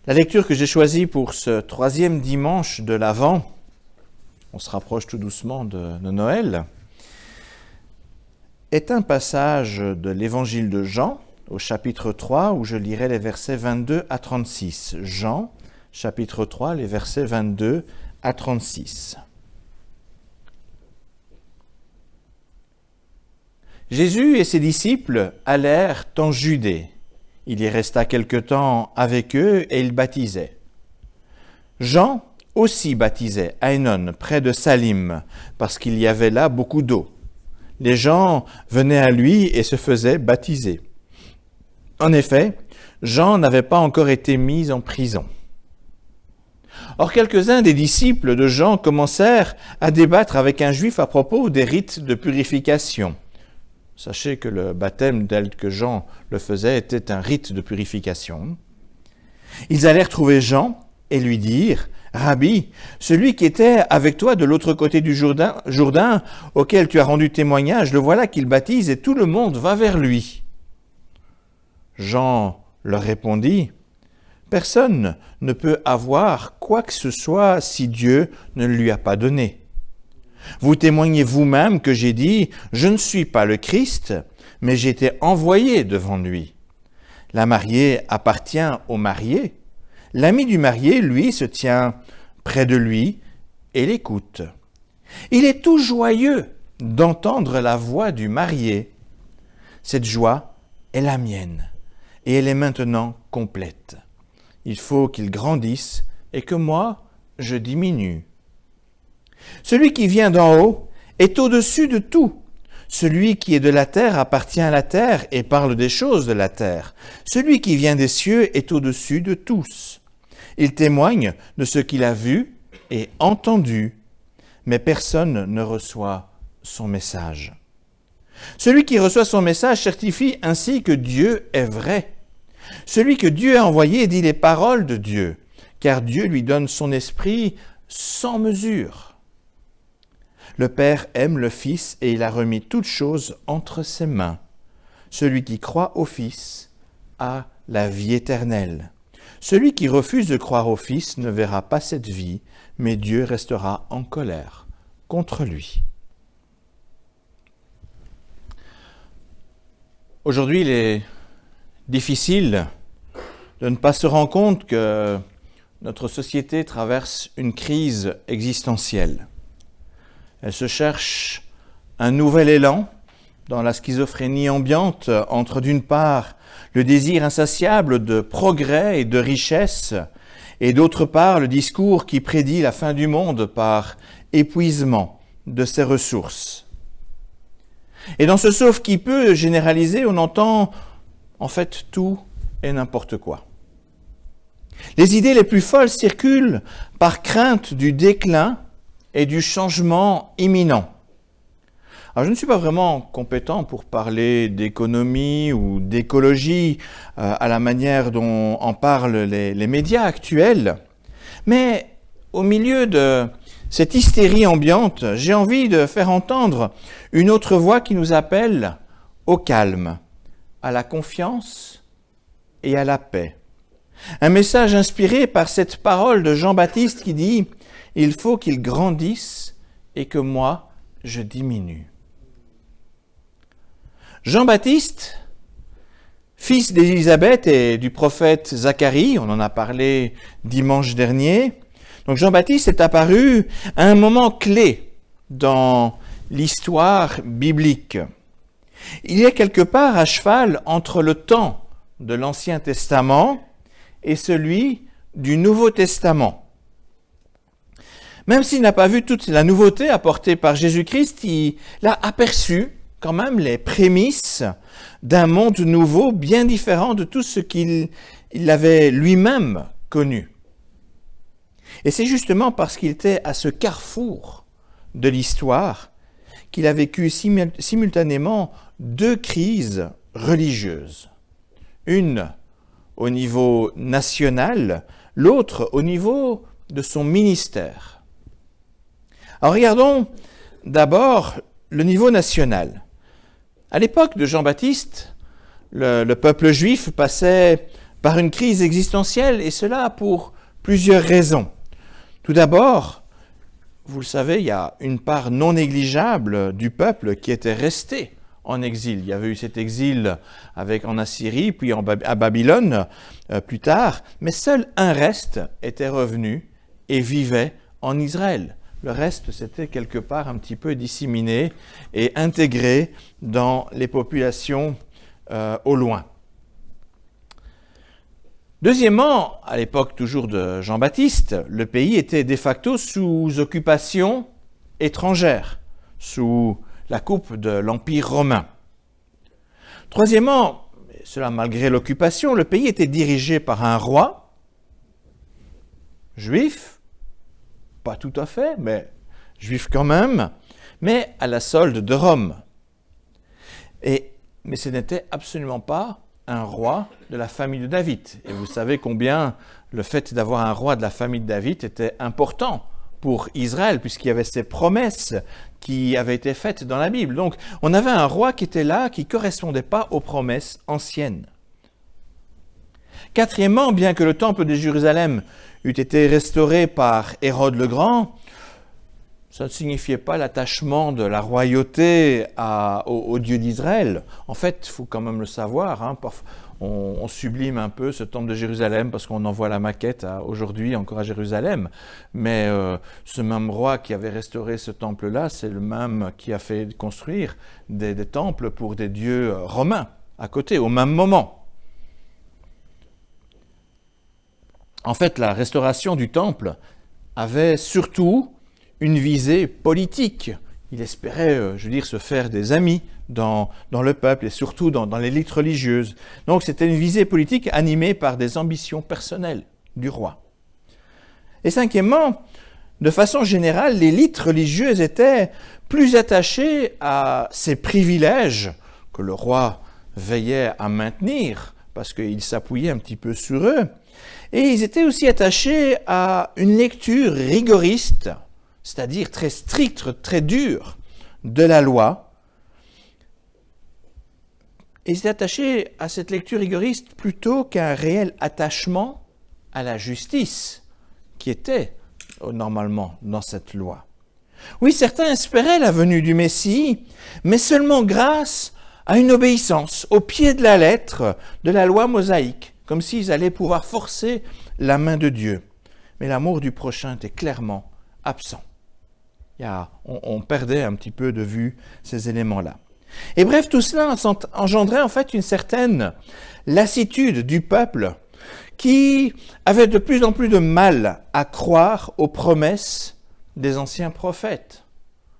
La lecture que j'ai choisie pour ce 3e dimanche de l'Avent, on se rapproche tout doucement de Noël, est un passage de l'Évangile de Jean, au chapitre 3, où je lirai les versets 22 à 36. Jean, chapitre 3, les versets 22 à 36. Jésus et ses disciples allèrent en Judée. Il y resta quelque temps avec eux et il baptisait. Jean aussi baptisait à Ainon, près de Salim, parce qu'il y avait là beaucoup d'eau. Les gens venaient à lui et se faisaient baptiser. En effet, Jean n'avait pas encore été mis en prison. Or, quelques-uns des disciples de Jean commencèrent à débattre avec un juif à propos des rites de purification. Sachez que le baptême tel que Jean le faisait était un rite de purification. Ils allèrent trouver Jean et lui dirent « Rabbi, celui qui était avec toi de l'autre côté du Jourdain, auquel tu as rendu témoignage, le voilà qu'il baptise et tout le monde va vers lui. » Jean leur répondit « Personne ne peut avoir quoi que ce soit si Dieu ne lui a pas donné. Vous témoignez vous-même que j'ai dit « Je ne suis pas le Christ, mais j'ai été envoyé devant lui. » La mariée appartient au marié. L'ami du marié, lui, se tient près de lui et l'écoute. Il est tout joyeux d'entendre la voix du marié. Cette joie est la mienne et elle est maintenant complète. Il faut qu'il grandisse et que moi, je diminue. Celui qui vient d'en haut est au-dessus de tout. Celui qui est de la terre appartient à la terre et parle des choses de la terre. Celui qui vient des cieux est au-dessus de tous. Il témoigne de ce qu'il a vu et entendu, mais personne ne reçoit son message. Celui qui reçoit son message certifie ainsi que Dieu est vrai. Celui que Dieu a envoyé dit les paroles de Dieu, car Dieu lui donne son esprit sans mesure. Le Père aime le Fils et il a remis toutes choses entre ses mains. Celui qui croit au Fils a la vie éternelle. Celui qui refuse de croire au Fils ne verra pas cette vie, mais Dieu restera en colère contre lui. Aujourd'hui, il est difficile de ne pas se rendre compte que notre société traverse une crise existentielle. Elle se cherche un nouvel élan dans la schizophrénie ambiante entre d'une part le désir insatiable de progrès et de richesse et d'autre part le discours qui prédit la fin du monde par épuisement de ses ressources. Et dans ce sauf-qui-peut généralisé, on entend en fait tout et n'importe quoi. Les idées les plus folles circulent par crainte du déclin et du changement imminent. Alors, je ne suis pas vraiment compétent pour parler d'économie ou d'écologie à la manière dont en parlent les médias actuels, mais au milieu de cette hystérie ambiante, j'ai envie de faire entendre une autre voix qui nous appelle au calme, à la confiance et à la paix. Un message inspiré par cette parole de Jean-Baptiste qui dit « Il faut qu'il grandisse et que moi, je diminue. » Jean-Baptiste, fils d'Élisabeth et du prophète Zacharie, on en a parlé dimanche dernier. Donc Jean-Baptiste est apparu à un moment clé dans l'histoire biblique. Il est quelque part à cheval entre le temps de l'Ancien Testament et celui du Nouveau Testament. Même s'il n'a pas vu toute la nouveauté apportée par Jésus-Christ, il a aperçu quand même les prémices d'un monde nouveau bien différent de tout ce qu'il avait lui-même connu. Et c'est justement parce qu'il était à ce carrefour de l'histoire qu'il a vécu simultanément deux crises religieuses. Une au niveau national, l'autre au niveau de son ministère. Alors regardons d'abord le niveau national. À l'époque de Jean-Baptiste, le peuple juif passait par une crise existentielle, et cela pour plusieurs raisons. Tout d'abord, vous le savez, il y a une part non négligeable du peuple qui était resté en exil. Il y avait eu cet exil en Assyrie, puis à Babylone plus tard, mais seul un reste était revenu et vivait en Israël. Le reste, c'était quelque part un petit peu disséminé et intégré dans les populations au loin. Deuxièmement, à l'époque toujours de Jean-Baptiste, le pays était de facto sous occupation étrangère, sous la coupe de l'Empire romain. Troisièmement, cela malgré l'occupation, le pays était dirigé par un roi juif, pas tout à fait, mais juif quand même, mais à la solde de Rome. Mais ce n'était absolument pas un roi de la famille de David. Et vous savez combien le fait d'avoir un roi de la famille de David était important pour Israël, puisqu'il y avait ces promesses qui avaient été faites dans la Bible. Donc, on avait un roi qui était là, qui ne correspondait pas aux promesses anciennes. Quatrièmement, bien que le temple de Jérusalem eût été restauré par Hérode le Grand, ça ne signifiait pas l'attachement de la royauté au Dieu d'Israël. En fait, il faut quand même le savoir, hein, on sublime un peu ce temple de Jérusalem parce qu'on envoie la maquette aujourd'hui encore à Jérusalem. Mais ce même roi qui avait restauré ce temple-là, c'est le même qui a fait construire des temples pour des dieux romains à côté, au même moment. En fait, la restauration du temple avait surtout une visée politique. Il espérait, se faire des amis dans le peuple et surtout dans l'élite religieuse. Donc c'était une visée politique animée par des ambitions personnelles du roi. Et cinquièmement, de façon générale, l'élite religieuse était plus attachée à ces privilèges que le roi veillait à maintenir parce qu'il s'appuyait un petit peu sur eux. Et ils étaient aussi attachés à une lecture rigoriste, c'est-à-dire très stricte, très dure, de la loi. Et ils étaient attachés à cette lecture rigoriste plutôt qu'à un réel attachement à la justice qui était normalement dans cette loi. Oui, certains espéraient la venue du Messie, mais seulement grâce à une obéissance au pied de la lettre de la loi mosaïque, comme s'ils allaient pouvoir forcer la main de Dieu. Mais l'amour du prochain était clairement absent. On perdait un petit peu de vue ces éléments-là. Et bref, tout cela engendrait en fait une certaine lassitude du peuple qui avait de plus en plus de mal à croire aux promesses des anciens prophètes.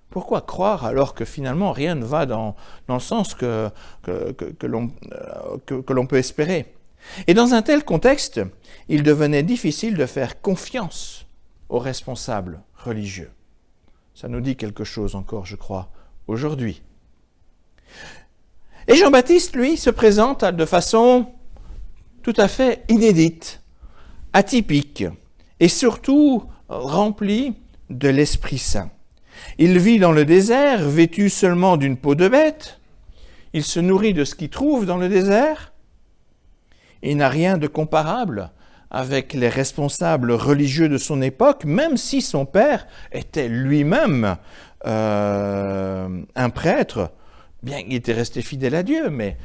Pourquoi croire alors que finalement rien ne va dans le sens que l'on peut espérer? Et dans un tel contexte, il devenait difficile de faire confiance aux responsables religieux. Ça nous dit quelque chose encore, je crois, aujourd'hui. Et Jean-Baptiste, lui, se présente de façon tout à fait inédite, atypique, et surtout remplie de l'Esprit Saint. Il vit dans le désert, vêtu seulement d'une peau de bête. Il se nourrit de ce qu'il trouve dans le désert. Il n'a rien de comparable avec les responsables religieux de son époque, même si son père était lui-même un prêtre, bien qu'il était resté fidèle à Dieu, mais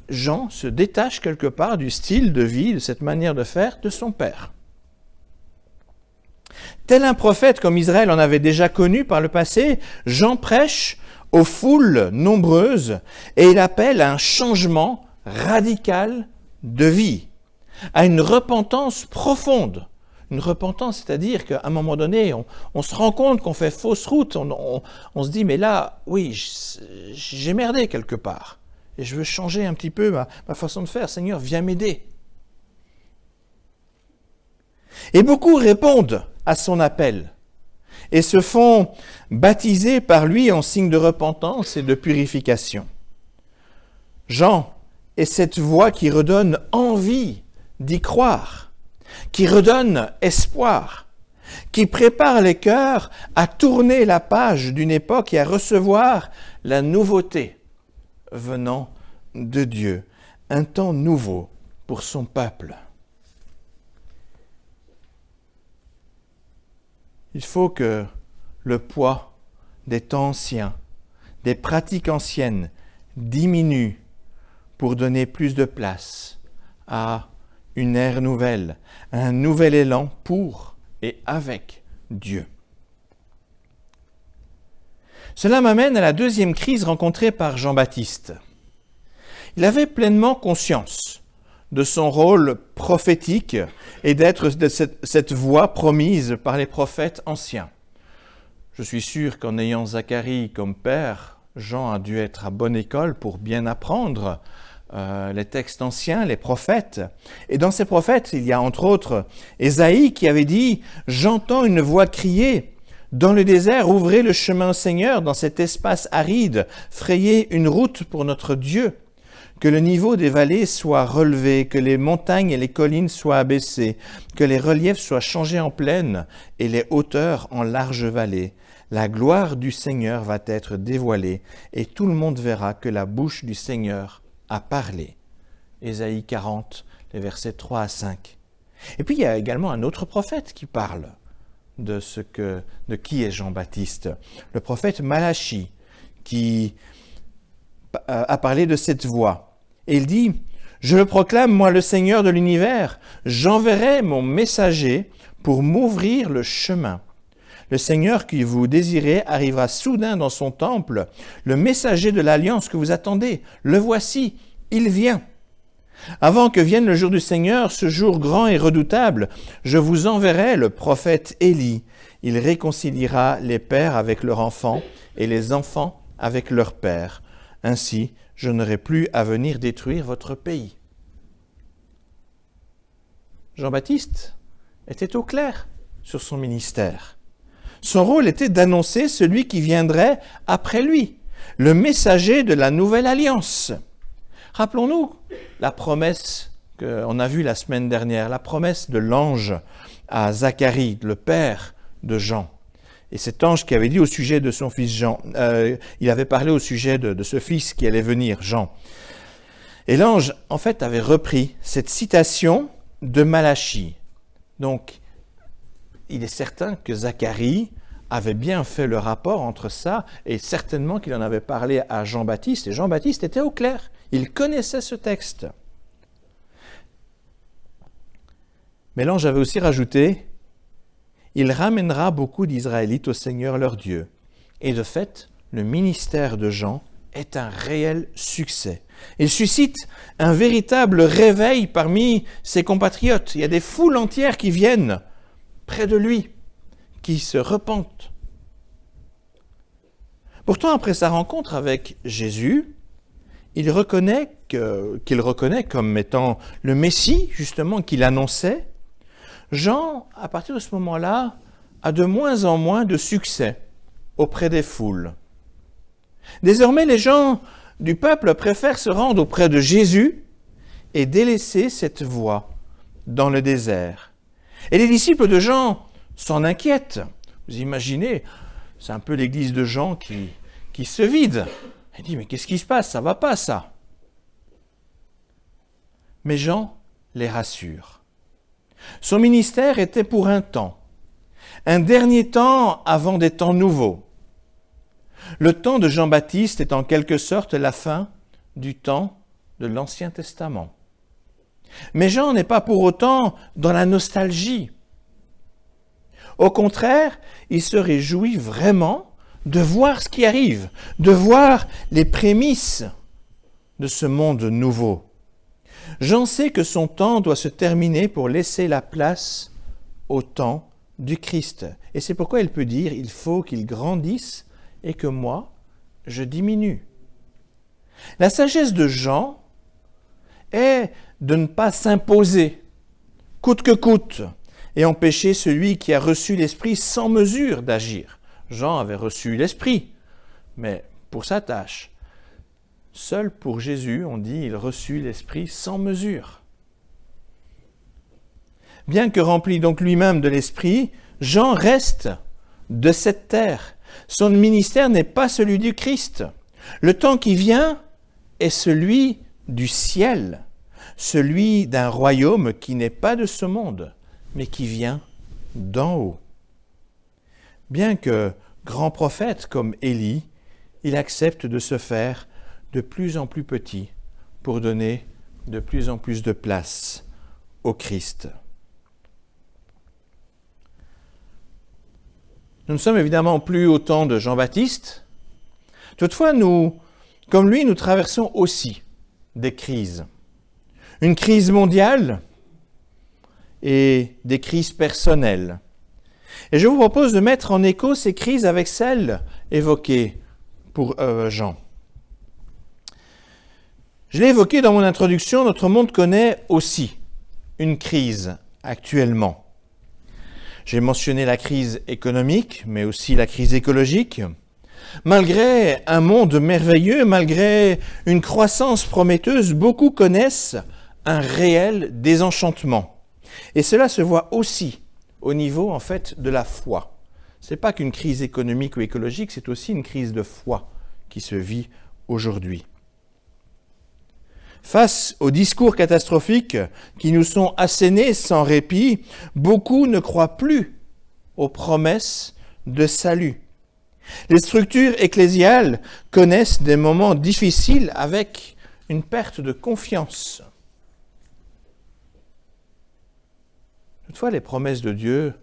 Jean se détache quelque part du style de vie, de cette manière de faire de son père. Tel un prophète comme Israël en avait déjà connu par le passé, Jean prêche aux foules nombreuses et il appelle à un changement radical de vie, à une repentance profonde. Une repentance, c'est-à-dire qu'à un moment donné, on se rend compte qu'on fait fausse route, on se dit, mais là, oui, j'ai merdé quelque part, et je veux changer un petit peu ma façon de faire. Seigneur, viens m'aider. Et beaucoup répondent à son appel, et se font baptiser par lui en signe de repentance et de purification. Jean est cette voix qui redonne envie d'y croire, qui redonne espoir, qui prépare les cœurs à tourner la page d'une époque et à recevoir la nouveauté venant de Dieu, un temps nouveau pour son peuple. Il faut que le poids des temps anciens, des pratiques anciennes diminue pour donner plus de place à une ère nouvelle, un nouvel élan pour et avec Dieu. Cela m'amène à la deuxième crise rencontrée par Jean-Baptiste. Il avait pleinement conscience de son rôle prophétique et d'être de cette voix promise par les prophètes anciens. Je suis sûr qu'en ayant Zacharie comme père, Jean a dû être à bonne école pour bien apprendre les textes anciens, les prophètes. Et dans ces prophètes, il y a entre autres Ésaïe qui avait dit « J'entends une voix crier ». Dans le désert, ouvrez le chemin au Seigneur, dans cet espace aride, frayez une route pour notre Dieu. Que le niveau des vallées soit relevé, que les montagnes et les collines soient abaissées, que les reliefs soient changés en plaines et les hauteurs en larges vallées. La gloire du Seigneur va être dévoilée et tout le monde verra que la bouche du Seigneur a parlé. Ésaïe 40, les versets 3 à 5. Et puis il y a également un autre prophète qui parle de qui est Jean-Baptiste. Le prophète Malachie qui a parlé de cette voix. Et il dit « Je le proclame, moi le Seigneur de l'univers, j'enverrai mon messager pour m'ouvrir le chemin. Le Seigneur que vous désirez arrivera soudain dans son temple, le messager de l'alliance que vous attendez. Le voici, il vient. Avant que vienne le jour du Seigneur, ce jour grand et redoutable, je vous enverrai le prophète Élie. Il réconciliera les pères avec leurs enfants et les enfants avec leurs pères. Ainsi, je n'aurai plus à venir détruire votre pays. » Jean-Baptiste était au clair sur son ministère. Son rôle était d'annoncer celui qui viendrait après lui, le messager de la nouvelle alliance. Rappelons-nous la promesse qu'on a vue la semaine dernière, la promesse de l'ange à Zacharie, le père de Jean. Et cet ange qui avait dit au sujet de son fils Jean, il avait parlé au sujet de ce fils qui allait venir, Jean. Et l'ange, en fait, avait repris cette citation de Malachie. Donc, il est certain que Zacharie avait bien fait le rapport entre ça et certainement qu'il en avait parlé à Jean-Baptiste. Et Jean-Baptiste était au clair. Il connaissait ce texte. Mais l'ange avait aussi rajouté « Il ramènera beaucoup d'Israélites au Seigneur leur Dieu. » Et de fait, le ministère de Jean est un réel succès. Il suscite un véritable réveil parmi ses compatriotes. Il y a des foules entières qui viennent près de lui, qui se repentent. Pourtant, après sa rencontre avec Jésus, qu'il reconnaît comme étant le Messie, justement, qu'il annonçait, Jean, à partir de ce moment-là, a de moins en moins de succès auprès des foules. Désormais, les gens du peuple préfèrent se rendre auprès de Jésus et délaisser cette voie dans le désert. Et les disciples de Jean s'en inquiètent. Vous imaginez, c'est un peu l'église de Jean qui se vide. Il dit, mais qu'est-ce qui se passe? Ça ne va pas, ça. Mais Jean les rassure. Son ministère était pour un temps, un dernier temps avant des temps nouveaux. Le temps de Jean-Baptiste est en quelque sorte la fin du temps de l'Ancien Testament. Mais Jean n'est pas pour autant dans la nostalgie. Au contraire, il se réjouit vraiment de voir ce qui arrive, de voir les prémices de ce monde nouveau. Jean sait que son temps doit se terminer pour laisser la place au temps du Christ. Et c'est pourquoi il peut dire, il faut qu'il grandisse et que moi, je diminue. La sagesse de Jean est de ne pas s'imposer, coûte que coûte, et empêcher celui qui a reçu l'Esprit sans mesure d'agir. Jean avait reçu l'Esprit, mais pour sa tâche. Seul pour Jésus, on dit, il reçut l'Esprit sans mesure. Bien que rempli donc lui-même de l'Esprit, Jean reste de cette terre. Son ministère n'est pas celui du Christ. Le temps qui vient est celui du ciel, celui d'un royaume qui n'est pas de ce monde, mais qui vient d'en haut. bien que grand prophète comme Élie, il accepte de se faire de plus en plus petit pour donner de plus en plus de place au Christ. Nous ne sommes évidemment plus au temps de Jean-Baptiste. Toutefois, comme lui, nous traversons aussi des crises. Une crise mondiale et des crises personnelles. Et je vous propose de mettre en écho ces crises avec celles évoquées pour Jean. Je l'ai évoqué dans mon introduction, notre monde connaît aussi une crise actuellement. J'ai mentionné la crise économique, mais aussi la crise écologique. Malgré un monde merveilleux, malgré une croissance prometteuse, beaucoup connaissent un réel désenchantement. Et cela se voit aussi au niveau, en fait, de la foi. Ce n'est pas qu'une crise économique ou écologique, c'est aussi une crise de foi qui se vit aujourd'hui. Face aux discours catastrophiques qui nous sont assénés sans répit, beaucoup ne croient plus aux promesses de salut. Les structures ecclésiales connaissent des moments difficiles avec une perte de confiance. Toutefois, les promesses de Dieu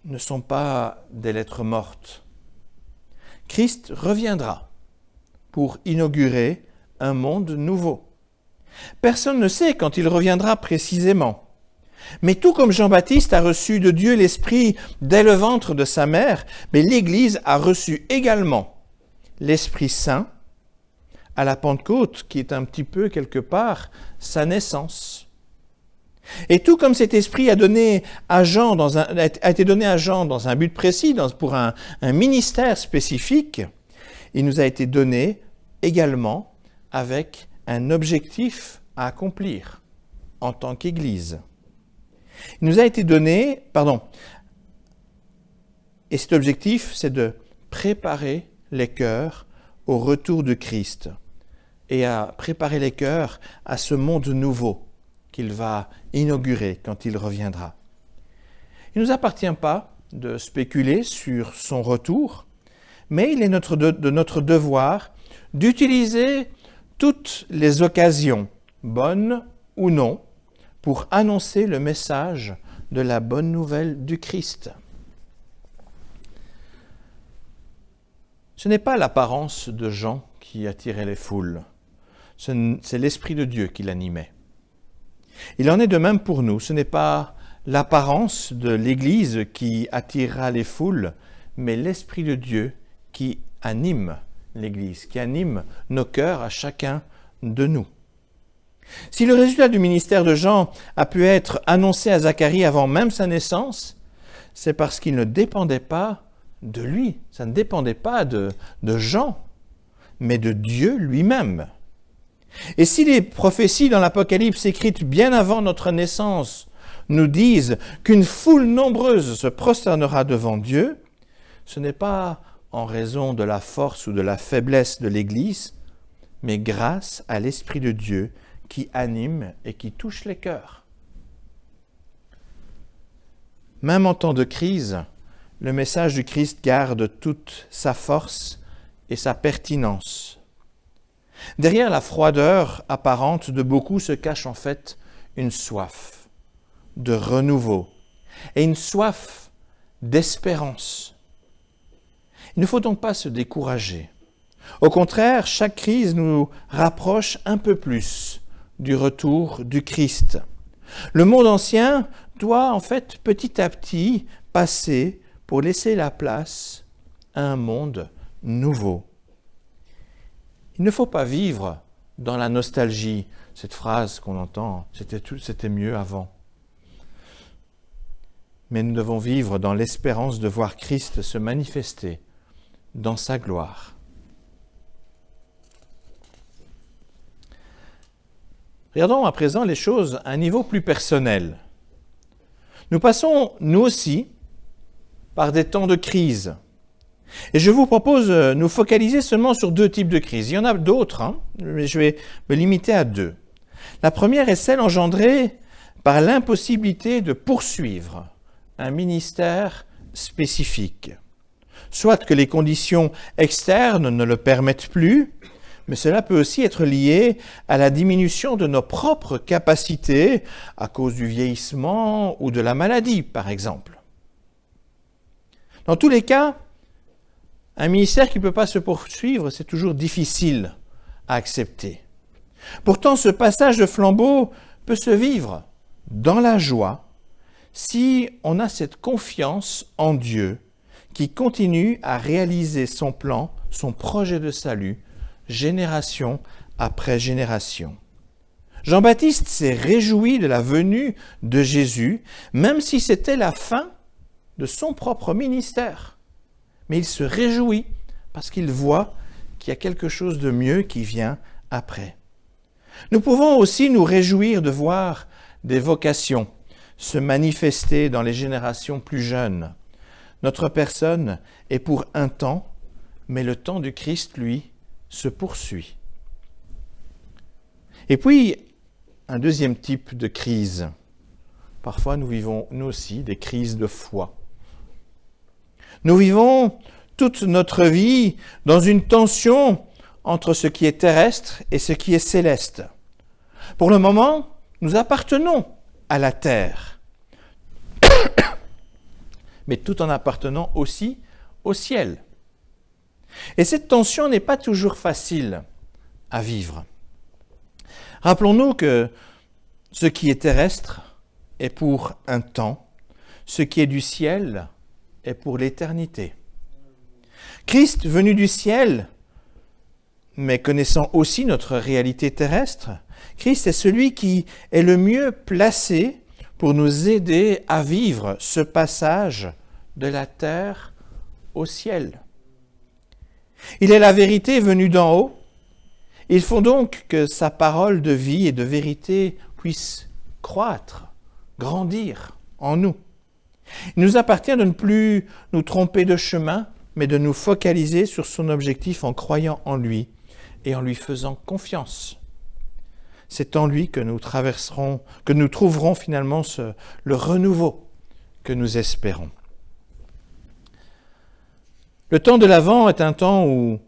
ne sont pas des lettres mortes. Christ reviendra pour inaugurer un monde nouveau. Personne ne sait quand il reviendra précisément. Mais tout comme Jean-Baptiste a reçu de Dieu l'Esprit dès le ventre de sa mère, mais l'Église a reçu également l'Esprit Saint à la Pentecôte, qui est un petit peu quelque part sa naissance. Et tout comme cet esprit a été donné à Jean dans un but précis, pour un ministère spécifique, il nous a été donné également avec un objectif à accomplir en tant qu'Église. Il nous a été donné, et cet objectif, c'est de préparer les cœurs au retour de Christ et à préparer les cœurs à ce monde nouveau qu'il va inaugurer quand il reviendra. Il ne nous appartient pas de spéculer sur son retour, mais il est de notre devoir d'utiliser toutes les occasions, bonnes ou non, pour annoncer le message de la bonne nouvelle du Christ. Ce n'est pas l'apparence de Jean qui attirait les foules, c'est l'Esprit de Dieu qui l'animait. Il en est de même pour nous, ce n'est pas l'apparence de l'Église qui attirera les foules, mais l'Esprit de Dieu qui anime l'Église, qui anime nos cœurs à chacun de nous. Si le résultat du ministère de Jean a pu être annoncé à Zacharie avant même sa naissance, c'est parce qu'il ne dépendait pas de lui, ça ne dépendait pas de Jean, mais de Dieu lui-même. Et si les prophéties dans l'Apocalypse écrites bien avant notre naissance nous disent qu'une foule nombreuse se prosternera devant Dieu, ce n'est pas en raison de la force ou de la faiblesse de l'Église, mais grâce à l'Esprit de Dieu qui anime et qui touche les cœurs. Même en temps de crise, le message du Christ garde toute sa force et sa pertinence. Derrière la froideur apparente de beaucoup se cache en fait une soif de renouveau et une soif d'espérance. Il ne faut donc pas se décourager. Au contraire, chaque crise nous rapproche un peu plus du retour du Christ. Le monde ancien doit en fait petit à petit passer pour laisser la place à un monde nouveau. Il ne faut pas vivre dans la nostalgie, cette phrase qu'on entend, c'était mieux avant. Mais nous devons vivre dans l'espérance de voir Christ se manifester dans sa gloire. Regardons à présent les choses à un niveau plus personnel. Nous passons, nous aussi, par des temps de crise. Et je vous propose de nous focaliser seulement sur 2 types de crises. Il y en a d'autres, mais je vais me limiter à 2. La première est celle engendrée par l'impossibilité de poursuivre un ministère spécifique. Soit que les conditions externes ne le permettent plus, mais cela peut aussi être lié à la diminution de nos propres capacités à cause du vieillissement ou de la maladie, par exemple. Dans tous les cas, un ministère qui ne peut pas se poursuivre, c'est toujours difficile à accepter. Pourtant, ce passage de flambeau peut se vivre dans la joie si on a cette confiance en Dieu qui continue à réaliser son plan, son projet de salut, génération après génération. Jean-Baptiste s'est réjoui de la venue de Jésus, même si c'était la fin de son propre ministère. Mais il se réjouit parce qu'il voit qu'il y a quelque chose de mieux qui vient après. Nous pouvons aussi nous réjouir de voir des vocations se manifester dans les générations plus jeunes. Notre personne est pour un temps, mais le temps du Christ, lui, se poursuit. Et puis, un deuxième type de crise. Parfois, nous vivons, nous aussi, des crises de foi. Nous vivons toute notre vie dans une tension entre ce qui est terrestre et ce qui est céleste. Pour le moment, nous appartenons à la terre, mais tout en appartenant aussi au ciel. Et cette tension n'est pas toujours facile à vivre. Rappelons-nous que ce qui est terrestre est pour un temps, ce qui est du ciel est pour l'éternité. Christ, venu du ciel, mais connaissant aussi notre réalité terrestre, Christ est celui qui est le mieux placé pour nous aider à vivre ce passage de la terre au ciel. Il est la vérité venue d'en haut. Il faut donc que sa parole de vie et de vérité puisse croître, grandir en nous. Il nous appartient de ne plus nous tromper de chemin, mais de nous focaliser sur son objectif en croyant en lui et en lui faisant confiance. C'est en lui que nous trouverons finalement le renouveau que nous espérons. Le temps de l'Avent est un temps où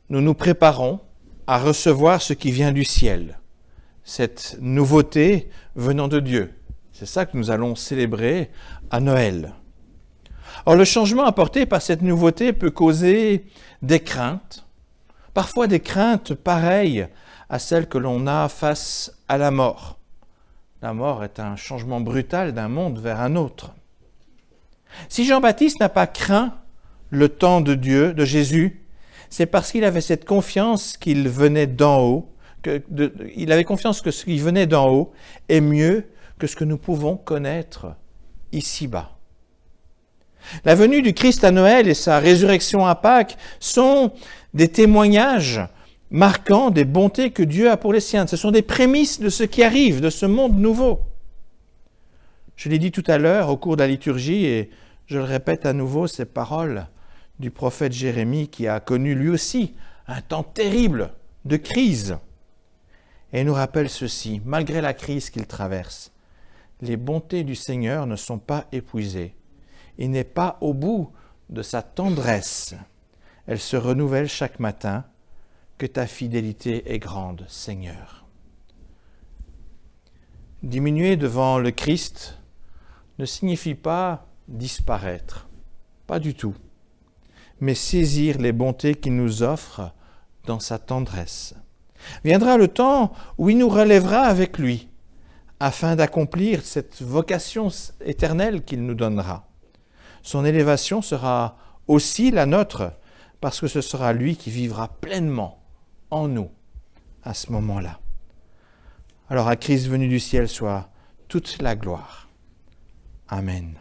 nous nous préparons à recevoir ce qui vient du ciel, cette nouveauté venant de Dieu. C'est ça que nous allons célébrer à Noël. Or, le changement apporté par cette nouveauté peut causer des craintes, parfois des craintes pareilles à celles que l'on a face à la mort. La mort est un changement brutal d'un monde vers un autre. Si Jean-Baptiste n'a pas craint le temps de Dieu, de Jésus, c'est parce qu'il avait cette confiance qu'il venait d'en haut, il avait confiance que ce qui venait d'en haut est mieux que ce que nous pouvons connaître ici-bas. La venue du Christ à Noël et sa résurrection à Pâques sont des témoignages marquant des bontés que Dieu a pour les siens. Ce sont des prémices de ce qui arrive, de ce monde nouveau. Je l'ai dit tout à l'heure au cours de la liturgie et je le répète à nouveau, ces paroles du prophète Jérémie qui a connu lui aussi un temps terrible de crise. Et il nous rappelle ceci, malgré la crise qu'il traverse, les bontés du Seigneur ne sont pas épuisées. Il n'est pas au bout de sa tendresse. Elle se renouvelle chaque matin. Que ta fidélité est grande, Seigneur. Diminuer devant le Christ ne signifie pas disparaître, pas du tout, mais saisir les bontés qu'il nous offre dans sa tendresse. Viendra le temps où il nous relèvera avec lui, afin d'accomplir cette vocation éternelle qu'il nous donnera. Son élévation sera aussi la nôtre, parce que ce sera lui qui vivra pleinement en nous à ce moment-là. Alors à Christ venu du ciel soit toute la gloire. Amen.